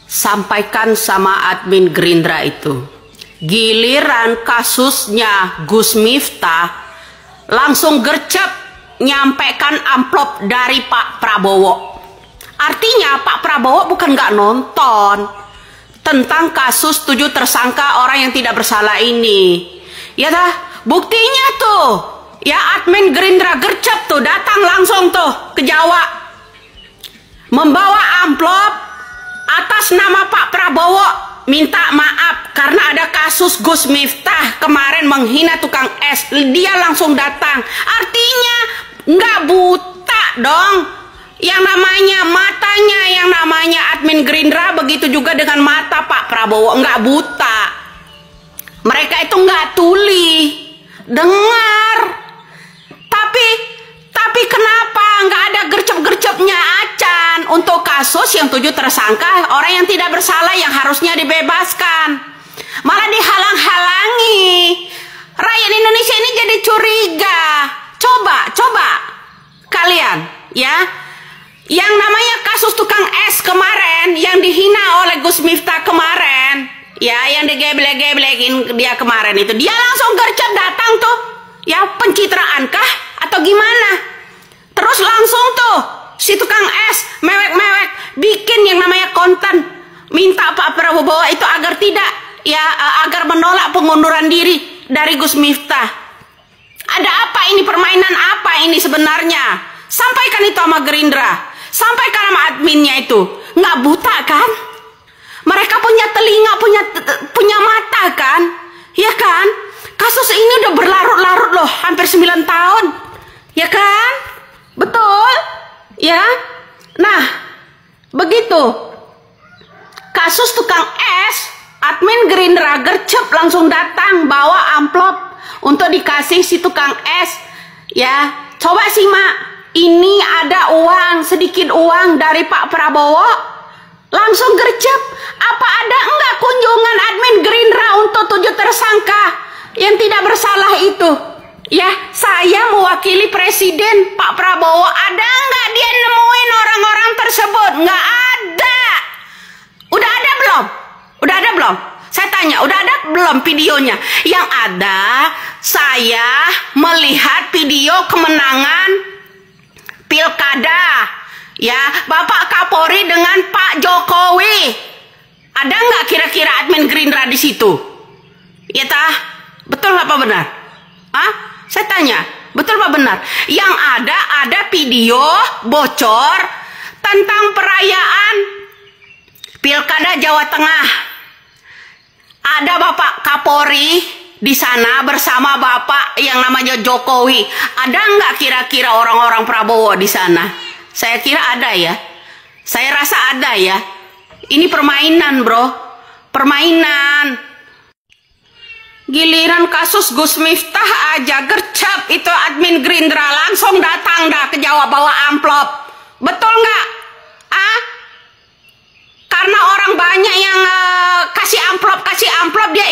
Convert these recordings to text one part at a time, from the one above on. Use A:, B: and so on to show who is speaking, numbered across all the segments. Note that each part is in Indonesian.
A: sampaikan sama admin Gerindra itu. Giliran kasusnya Gus Miftah langsung gercep nyampaikan amplop dari Pak Prabowo. Artinya Pak Prabowo bukan nggak nonton tentang kasus 7 tersangka orang yang tidak bersalah ini. Ya dah, buktinya tuh. Ya admin Gerindra gercep tuh, datang langsung tuh ke Jawa. Membawa amplop atas nama Pak Prabowo, minta maaf karena ada kasus Gus Miftah kemarin menghina tukang es. Dia langsung datang. Artinya nggak buta dong. Yang namanya matanya, yang namanya admin Gerindra, begitu juga dengan mata Pak Prabowo, nggak buta. Mereka itu nggak tuli, dengar. Tapi kenapa nggak ada gercep-gercepnya acan untuk kasus yang 7 tersangka orang yang tidak bersalah yang harusnya dibebaskan? Malah dihalang-halangi. Rakyat Indonesia ini jadi curiga. Coba kalian ya, yang namanya kasus tukang es kemarin yang dihina oleh Gus Miftah kemarin, ya, yang digeblek-geblekin dia kemarin itu, dia langsung gercep datang tuh. Ya, pencitraan kah atau gimana? Terus langsung tuh si tukang es mewek-mewek bikin yang namanya konten, minta Pak Prabowo itu agar tidak, ya, agar menolak pengunduran diri dari Gus Miftah. Ada apa ini, permainan apa ini sebenarnya? Sampaikan itu sama Gerindra, sampaikan sama adminnya itu. Nggak buta kan? Mereka punya telinga, punya mata kan? Ya kan? Kasus ini udah berlarut-larut loh, hampir 9 tahun. Ya kan? Betul? Ya? Nah, begitu. Kasus tukang es, admin Gerindra gercep langsung datang bawa amplop untuk dikasih si tukang es. Ya, coba simak. Ini ada uang, sedikit uang dari Pak Prabowo. Langsung gercep. Apa ada enggak kunjungan admin Gerindra untuk 7 tersangka yang tidak bersalah itu? Ya, saya mewakili Presiden Pak Prabowo. Ada enggak dia nemuin orang-orang tersebut? Enggak ada. Udah ada belum? Udah ada belum? Saya tanya, udah ada belum videonya? Yang ada, saya melihat video kemenangan Pilkada, ya, Bapak Kapolri dengan Pak Jokowi. Ada nggak kira-kira admin Gerindra di situ? Ya tah, betul apa benar? Hah? Saya tanya, betul apa benar? Yang ada video bocor tentang perayaan Pilkada Jawa Tengah. Ada Bapak Kapolri di sana bersama Bapak yang namanya Jokowi. Ada nggak kira-kira orang-orang Prabowo di sana? Saya kira ada ya. Saya rasa ada ya. Ini permainan, bro. Permainan. Giliran kasus Gus Miftah aja gercep itu admin Gerindra langsung datang dah ke Jawa bawa amplop. Betul nggak? Ah? Karena orang banyak yang kasih amplop dia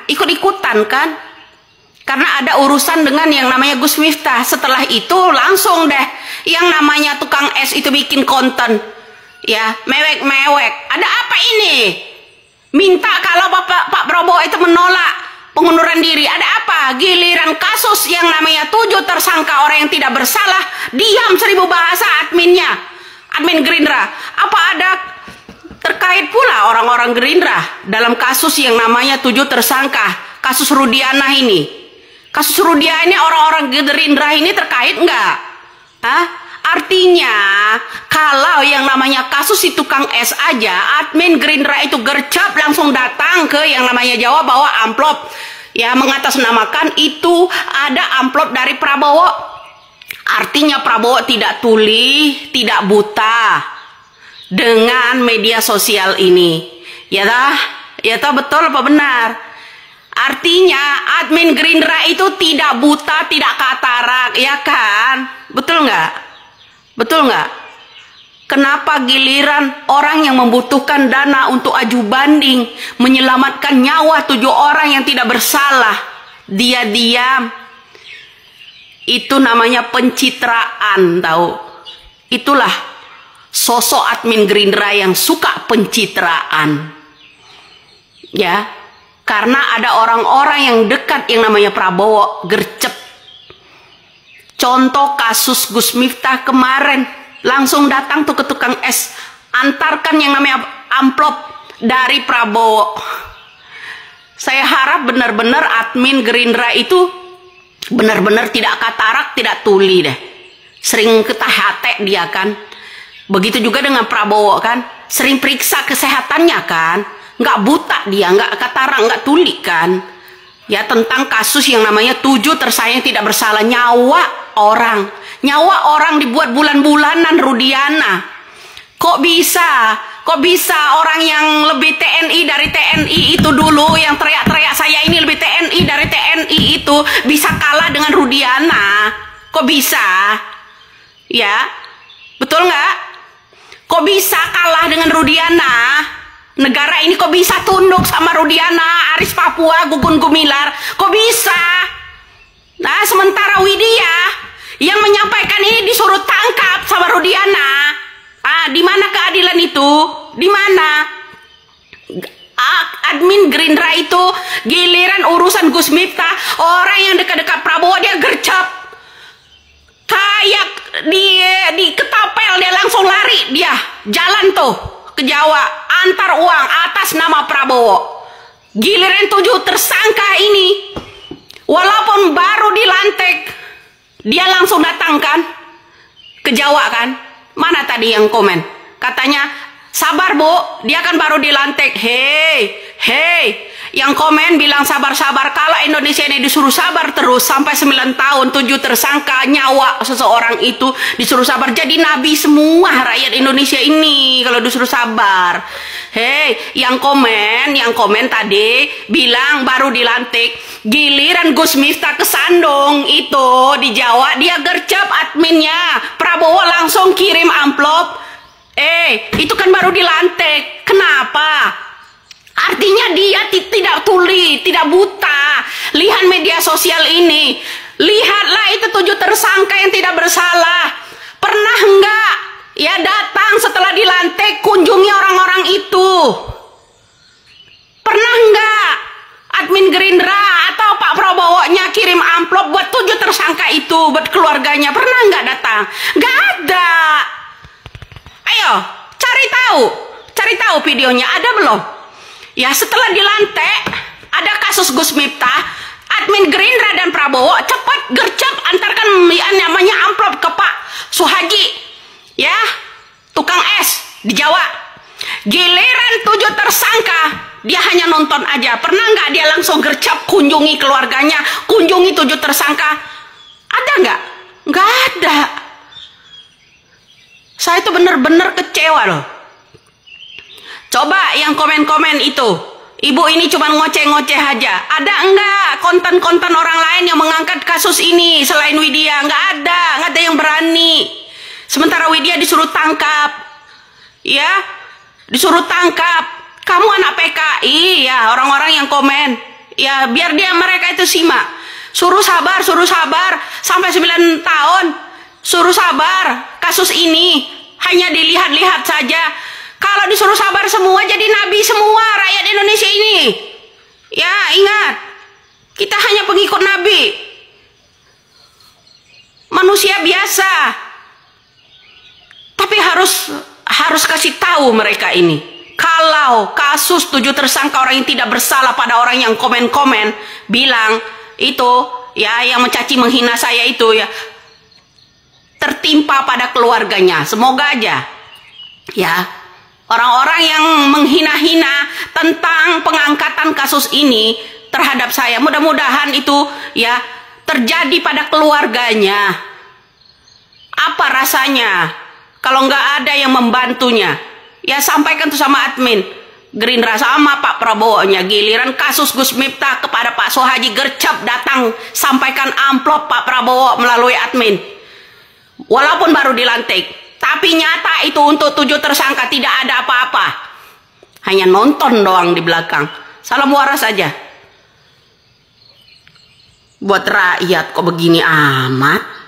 A: ikut-ikutan kan? Karena ada urusan dengan yang namanya Gus Miftah. Setelah itu langsung deh yang namanya tukang es itu bikin konten, ya, mewek-mewek. Ada apa ini? Minta kalau Pak Prabowo itu menolak pengunduran diri. Ada apa? Giliran kasus yang namanya 7 tersangka orang yang tidak bersalah, diam 1000 bahasa adminnya, admin Gerindra. Apa ada terkait pula orang-orang Gerindra dalam kasus yang namanya 7 tersangka, kasus Rudiana ini? Kasus Rudiana ini orang-orang Gerindra ini terkait enggak? Hah? Artinya kalau yang namanya kasus si tukang es aja, admin Gerindra itu gercep langsung datang ke yang namanya Jawa bawa amplop, ya, mengatasnamakan itu ada amplop dari Prabowo. Artinya Prabowo tidak tuli, tidak buta dengan media sosial ini. Ya tah? Ya tah, betul apa benar? Artinya admin Gerindra itu tidak buta, tidak katarak, ya kan? Betul nggak? Betul nggak? Kenapa giliran orang yang membutuhkan dana untuk aju banding, menyelamatkan nyawa 7 orang yang tidak bersalah, dia diam? Itu namanya pencitraan, tahu? Itulah sosok admin Gerindra yang suka pencitraan. Ya, karena ada orang-orang yang dekat yang namanya Prabowo gercep. Contoh kasus Gus Miftah kemarin, langsung datang tuh ke tukang es, antarkan yang namanya amplop dari Prabowo. Saya harap benar-benar admin Gerindra itu benar-benar tidak katarak, tidak tuli deh. Sering ketahate dia kan. Begitu juga dengan Prabowo kan. Sering periksa kesehatannya kan. Nggak buta dia, nggak katarak, nggak tuli kan. Ya, tentang kasus yang namanya 7 tersangka yang tidak bersalah. Nyawa orang dibuat bulan-bulanan, Rudiana. Kok bisa orang yang lebih TNI dari TNI itu dulu, yang teriak-teriak saya ini lebih TNI dari TNI itu, bisa kalah dengan Rudiana? Kok bisa? Ya, betul nggak? Kok bisa kalah dengan Rudiana? Negara ini kok bisa tunduk sama Rudiana, Aris Papua, Gugun Gumilar? Kok bisa? Nah, sementara Widya yang menyampaikan ini disuruh tangkap sama Rudiana. Di mana keadilan itu? Di mana? Admin Gerindra itu giliran urusan Gus Miftah, orang yang dekat-dekat Prabowo dia gercep. Kayak di ketapel dia langsung lari, dia jalan tuh ke Jawa, antar uang atas nama Prabowo. Giliran 7 tersangka ini, walaupun baru dilantik, dia langsung datang kan ke Jawa kan. Mana tadi yang komen? Katanya, sabar Bu, dia kan baru dilantik. Hei, yang komen bilang sabar-sabar. Kalau Indonesia ini disuruh sabar terus sampai 9 tahun, 7 tersangka, nyawa seseorang itu disuruh sabar. Jadi nabi semua rakyat Indonesia ini kalau disuruh sabar. Hei, yang komen tadi bilang baru dilantik. Giliran Gus Miftah kesandung itu di Jawa, dia gercep adminnya. Prabowo langsung kirim amplop. Itu kan baru dilantik. Kenapa? Artinya dia tidak tuli, tidak buta. Lihat media sosial ini. Lihatlah itu 7 tersangka yang tidak bersalah. Pernah enggak ya datang setelah dilantik, kunjungi orang-orang itu? Pernah enggak admin Gerindra atau Pak Prabowo-nya kirim amplop buat 7 tersangka itu, buat keluarganya? Pernah enggak datang? Enggak ada. Ayo, cari tahu videonya, ada belum? Ya, setelah dilantik, ada kasus Gus Miftah, admin Gerindra dan Prabowo cepat gercep antarkan namanya amplop ke Pak Suhaji, ya, tukang es di Jawa. Giliran 7 tersangka, dia hanya nonton aja. Pernah nggak dia langsung gercep kunjungi keluarganya, kunjungi 7 tersangka? Ada nggak? Nggak ada. Saya itu benar-benar kecewa loh. Coba yang komen-komen itu, ibu ini cuma ngoceh-ngoceh aja. Ada enggak konten-konten orang lain yang mengangkat kasus ini selain Widya? Nggak ada yang berani. Sementara Widya disuruh tangkap, ya, disuruh tangkap. Kamu anak PKI, ya, orang-orang yang komen, ya, biar mereka itu simak. Suruh sabar sampai 9 tahun. Suruh sabar, kasus ini hanya dilihat-lihat saja. Kalau disuruh sabar semua, jadi nabi semua rakyat Indonesia ini. Ya, ingat, kita hanya pengikut nabi, manusia biasa. Tapi harus kasih tahu mereka ini. Kalau kasus 7 tersangka orang yang tidak bersalah pada orang yang komen-komen bilang itu, ya, yang mencaci menghina saya itu, ya, tertimpa pada keluarganya. Semoga aja, ya, orang-orang yang menghina-hina tentang pengangkatan kasus ini terhadap saya, mudah-mudahan itu, ya, terjadi pada keluarganya. Apa rasanya kalau nggak ada yang membantunya? Ya, sampaikan tuh sama admin Gerindra sama Pak Prabowo-nya. Giliran kasus Gus Miftah kepada Pak Suhaji, gercep datang sampaikan amplop Pak Prabowo melalui admin. Walaupun baru dilantik, tapi nyata itu untuk 7 tersangka tidak ada apa-apa. Hanya nonton doang di belakang. Salam waras aja. Buat rakyat kok begini amat.